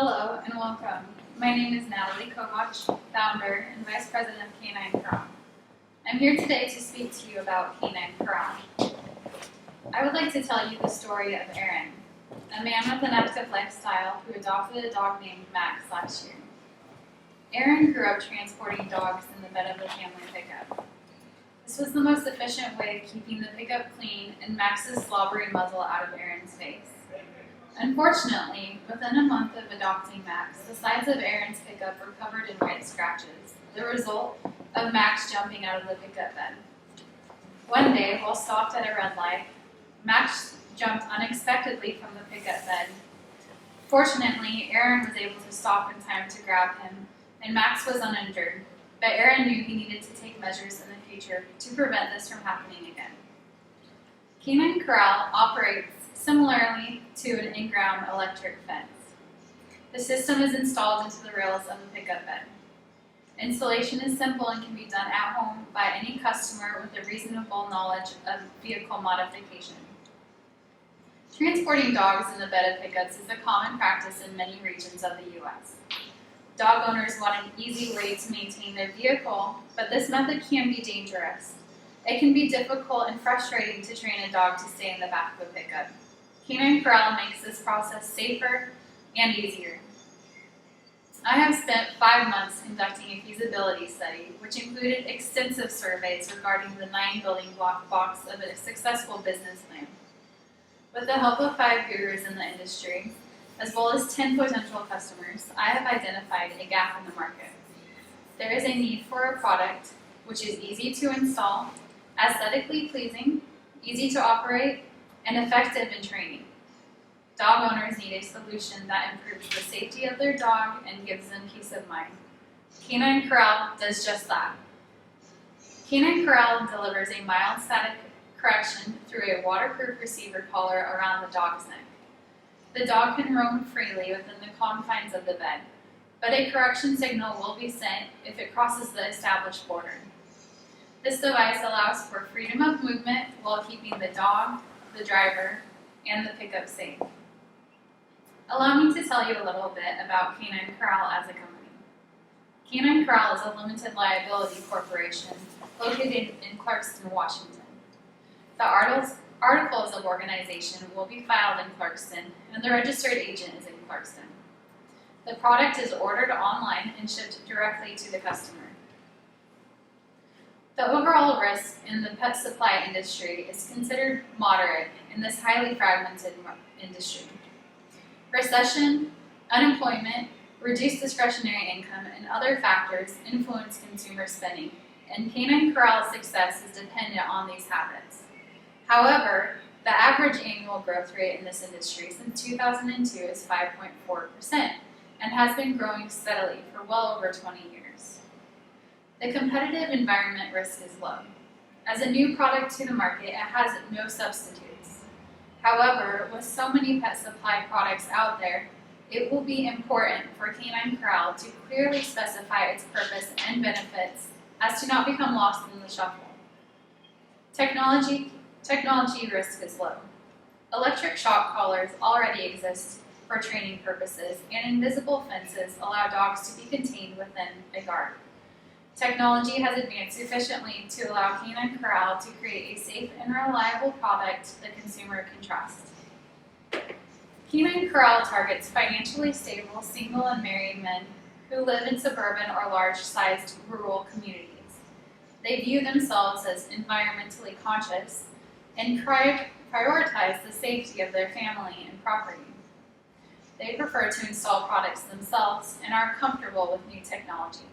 Hello and welcome. My name is Natalie Kovach, founder and vice president of Canine Corral. I'm here today to speak to you about Canine Corral. I would like to tell you the story of Aaron, a man with an active lifestyle who adopted a dog named Max last year. Aaron grew up transporting dogs in the bed of the family pickup. This was the most efficient way of keeping the pickup clean and Max's slobbery muzzle out of Aaron's face. Unfortunately, within a month of adopting Max, the sides of Aaron's pickup were covered in white scratches, the result of Max jumping out of the pickup bed. One day, while stopped at a red light, Max jumped unexpectedly from the pickup bed. Fortunately, Aaron was able to stop in time to grab him, and Max was uninjured, but Aaron knew he needed to take measures in the future to prevent this from happening again. Canine Corral operates similarly to an in-ground electric fence. The system is installed into the rails of the pickup bed. Installation is simple and can be done at home by any customer with a reasonable knowledge of vehicle modification. Transporting dogs in the bed of pickups is a common practice in many regions of the U.S. Dog owners want an easy way to maintain their vehicle, but this method can be dangerous. It can be difficult and frustrating to train a dog to stay in the back of a pickup. Canine Corral makes this process safer and easier. I have spent 5 months conducting a feasibility study, which included extensive surveys regarding the 9 building blocks of a successful business plan. With the help of 5 gurus in the industry, as well as 10 potential customers, I have identified a gap in the market. There is a need for a product which is easy to install, aesthetically pleasing, easy to operate, and effective in training. Dog owners need a solution that improves the safety of their dog and gives them peace of mind. Canine Corral does just that. Canine Corral delivers a mild static correction through a waterproof receiver collar around the dog's neck. The dog can roam freely within the confines of the bed, but a correction signal will be sent if it crosses the established border. This device allows for freedom of movement while keeping the dog, the driver, and the pickup safe. Allow me to tell you a little bit about Canine Corral as a company. Canine Corral is a limited liability corporation located in Clarkston, Washington. The articles of organization will be filed in Clarkston, and the registered agent is in Clarkston. The product is ordered online and shipped directly to the customer. The overall risk in the pet supply industry is considered moderate in this highly fragmented industry. Recession, unemployment, reduced discretionary income, and other factors influence consumer spending, and Canine Corral's success is dependent on these habits. However, the average annual growth rate in this industry since 2002 is 5.4% and has been growing steadily for well over 20 years. The competitive environment risk is low. As a new product to the market, it has no substitutes. However, with so many pet supply products out there, it will be important for Canine Corral to clearly specify its purpose and benefits as to not become lost in the shuffle. Technology risk is low. Electric shock collars already exist for training purposes, and invisible fences allow dogs to be contained within a guard. Technology has advanced sufficiently to allow Canine Corral to create a safe and reliable product the consumer can trust. Canine Corral targets financially stable single and married men who live in suburban or large-sized rural communities. They view themselves as environmentally conscious and prioritize the safety of their family and property. They prefer to install products themselves and are comfortable with new technology.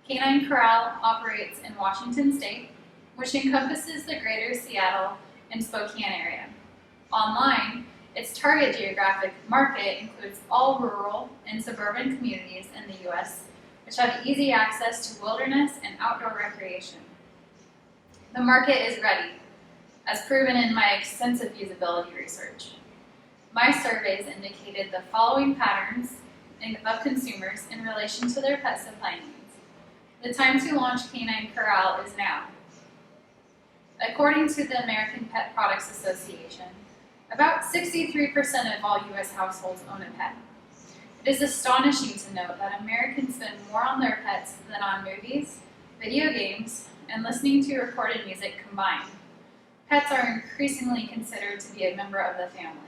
Canine Corral operates in Washington State, which encompasses the greater Seattle and Spokane area. Online, its target geographic market includes all rural and suburban communities in the U.S., which have easy access to wilderness and outdoor recreation. The market is ready, as proven in my extensive feasibility research. My surveys indicated the following patterns of consumers in relation to their pet supply needs. The time to launch Canine Corral is now. According to the American Pet Products Association, about 63% of all U.S. households own a pet. It is astonishing to note that Americans spend more on their pets than on movies, video games, and listening to recorded music combined. Pets are increasingly considered to be a member of the family.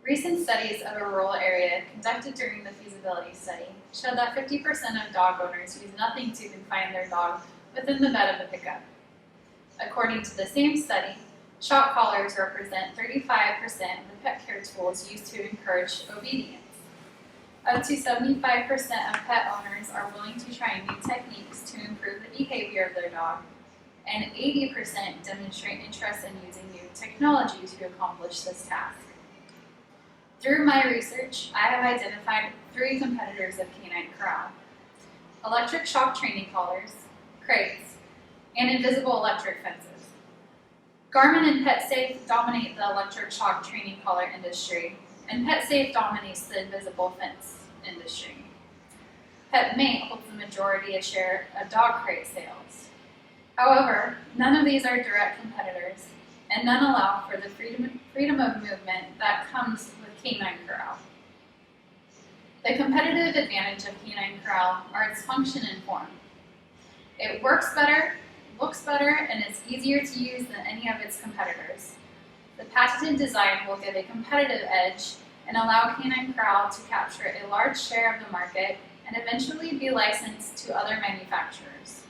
Recent studies of a rural area conducted during the feasibility study showed that 50% of dog owners use nothing to confine their dog within the bed of a pickup. According to the same study, shock collars represent 35% of the pet care tools used to encourage obedience. Up to 75% of pet owners are willing to try new techniques to improve the behavior of their dog, and 80% demonstrate interest in using new technology to accomplish this task. Through my research, I have identified 3 competitors of Canine Corral: electric shock training collars, crates, and invisible electric fences. Garmin and PetSafe dominate the electric shock training collar industry, and PetSafe dominates the invisible fence industry. PetMate holds the majority share of dog crate sales. However, none of these are direct competitors, and none allow for the freedom of movement that comes with Canine Corral. The competitive advantage of Canine Corral are its function and form. It works better, looks better, and is easier to use than any of its competitors. The patented design will give a competitive edge and allow Canine Corral to capture a large share of the market and eventually be licensed to other manufacturers.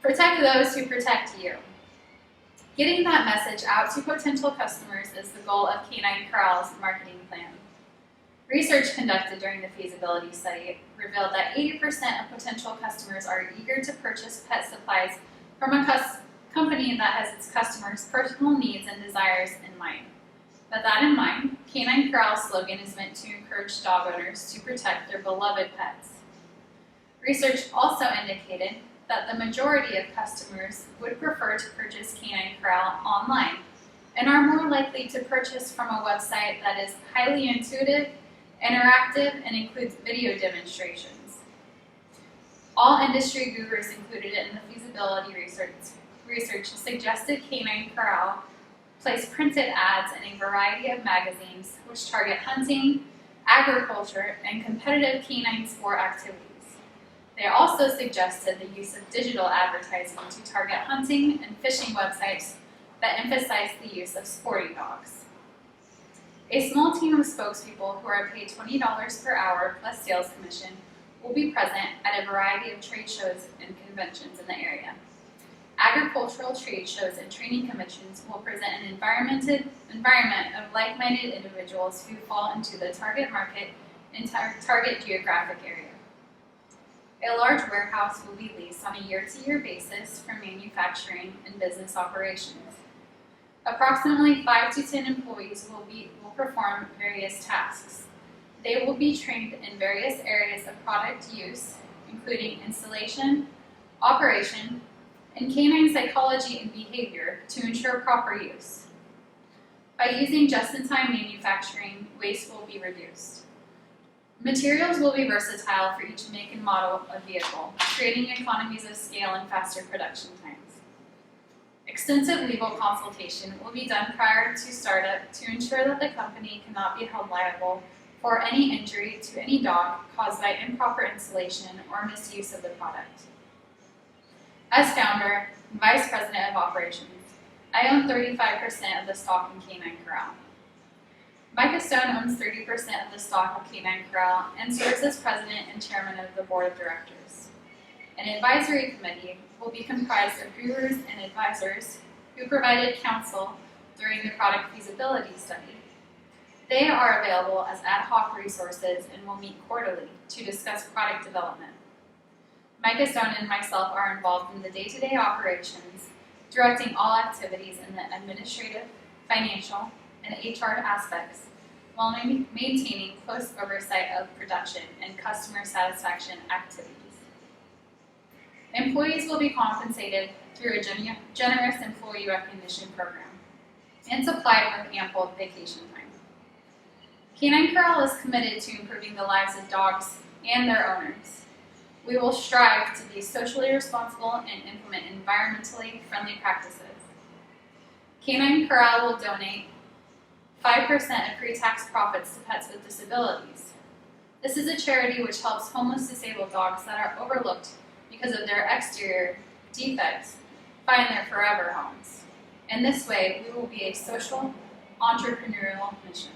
Protect those who protect you. Getting that message out to potential customers is the goal of Canine Corral's marketing plan. Research conducted during the feasibility study revealed that 80% of potential customers are eager to purchase pet supplies from a company that has its customers' personal needs and desires in mind. With that in mind, Canine Corral's slogan is meant to encourage dog owners to protect their beloved pets. Research also indicated that the majority of customers would prefer to purchase Canine Corral online and are more likely to purchase from a website that is highly intuitive, interactive, and includes video demonstrations. All industry gurus included in the feasibility research suggested Canine Corral place printed ads in a variety of magazines which target hunting, agriculture, and competitive canine sport activities. They also suggested the use of digital advertising to target hunting and fishing websites that emphasize the use of sporting dogs. A small team of spokespeople who are paid $20 per hour plus sales commission will be present at a variety of trade shows and conventions in the area. Agricultural trade shows and training conventions will present an environment of like-minded individuals who fall into the target market and target geographic area. A large warehouse will be leased on a year-to-year basis for manufacturing and business operations. Approximately 5 to 10 employees will perform various tasks. They will be trained in various areas of product use, including installation, operation, and canine psychology and behavior to ensure proper use. By using just-in-time manufacturing, waste will be reduced. Materials will be versatile for each make and model of vehicle, creating economies of scale and faster production times. Extensive legal consultation will be done prior to startup to ensure that the company cannot be held liable for any injury to any dog caused by improper installation or misuse of the product. As founder and vice president of operations, I own 35% of the stock in Canine Corral. Micah Stone owns 30% of the stock of Canine Corral and serves as president and chairman of the board of directors. An advisory committee will be comprised of gurus and advisors who provided counsel during the product feasibility study. They are available as ad hoc resources and will meet quarterly to discuss product development. Micah Stone and myself are involved in the day-to-day operations, directing all activities in the administrative, financial, and HR aspects, while maintaining close oversight of production and customer satisfaction activities. Employees will be compensated through a generous employee recognition program and supplied with ample vacation time. Canine Corral is committed to improving the lives of dogs and their owners. We will strive to be socially responsible and implement environmentally friendly practices. Canine Corral will donate 5% of pre-tax profits to pets with disabilities. This is a charity which helps homeless disabled dogs that are overlooked because of their exterior defects find their forever homes. In this way, we will be a social, entrepreneurial mission.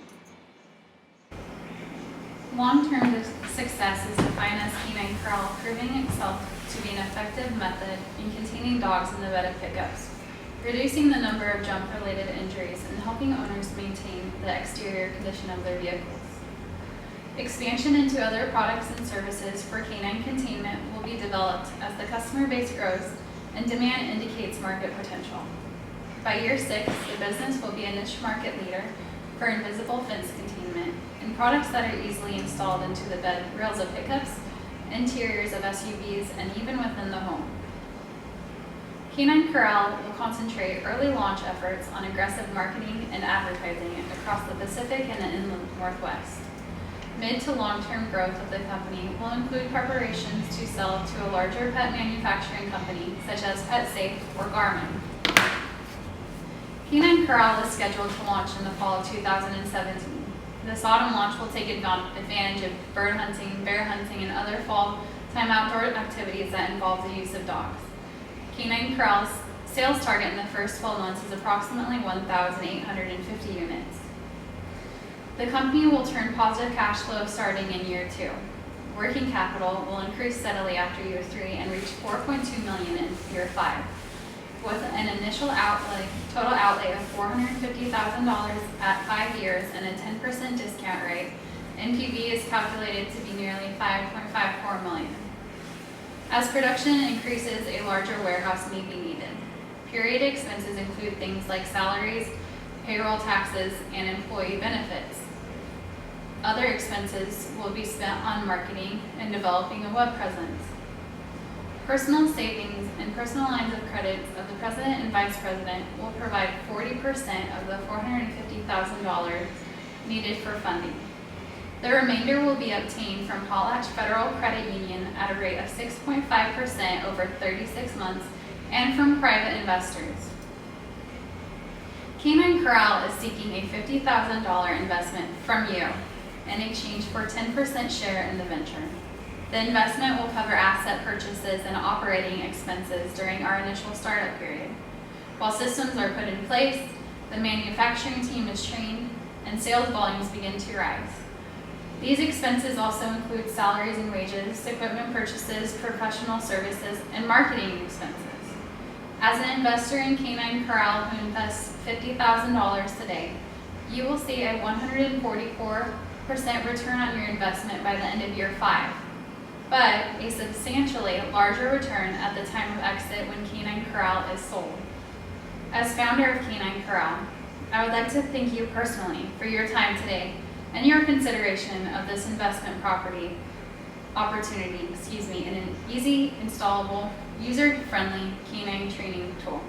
Long-term success is defined as Canine Corral proving itself to be an effective method in containing dogs in the bed of pickups, reducing the number of jump-related injuries, and helping owners maintain the exterior condition of their vehicles. Expansion into other products and services for canine containment will be developed as the customer base grows and demand indicates market potential. By year 6, the business will be a niche market leader for invisible fence containment and products that are easily installed into the bed rails of pickups, interiors of SUVs, and even within the home. Canine Corral will concentrate early launch efforts on aggressive marketing and advertising across the Pacific and the Inland Northwest. Mid to long-term growth of the company will include preparations to sell to a larger pet manufacturing company such as PetSafe or Garmin. Canine Corral is scheduled to launch in the fall of 2017. This autumn launch will take advantage of bird hunting, bear hunting, and other fall-time outdoor activities that involve the use of dogs. Canine Corral's sales target in the first 12 months is approximately 1,850 units. The company will turn positive cash flow starting in year 2. Working capital will increase steadily after year 3 and reach $4.2 million in year 5. With an initial total outlay of $450,000 at 5 years and a 10% discount rate, NPV is calculated to be nearly $5.54 million. As production increases, a larger warehouse may be needed. Period expenses include things like salaries, payroll taxes, and employee benefits. Other expenses will be spent on marketing and developing a web presence. Personal savings and personal lines of credit of the President and Vice President will provide 40% of the $450,000 needed for funding. The remainder will be obtained from Potlatch Federal Credit Union at a rate of 6.5% over 36 months and from private investors. Canine Corral is seeking a $50,000 investment from you in exchange for 10% share in the venture. The investment will cover asset purchases and operating expenses during our initial startup period. While systems are put in place, the manufacturing team is trained, and sales volumes begin to rise. These expenses also include salaries and wages, equipment purchases, professional services, and marketing expenses. As an investor in Canine Corral who invests $50,000 today, you will see a 144% return on your investment by the end of year 5. But a substantially larger return at the time of exit when Canine Corral is sold. As founder of Canine Corral, I would like to thank you personally for your time today and your consideration of this investment opportunity in an easy, installable, user-friendly canine training tool.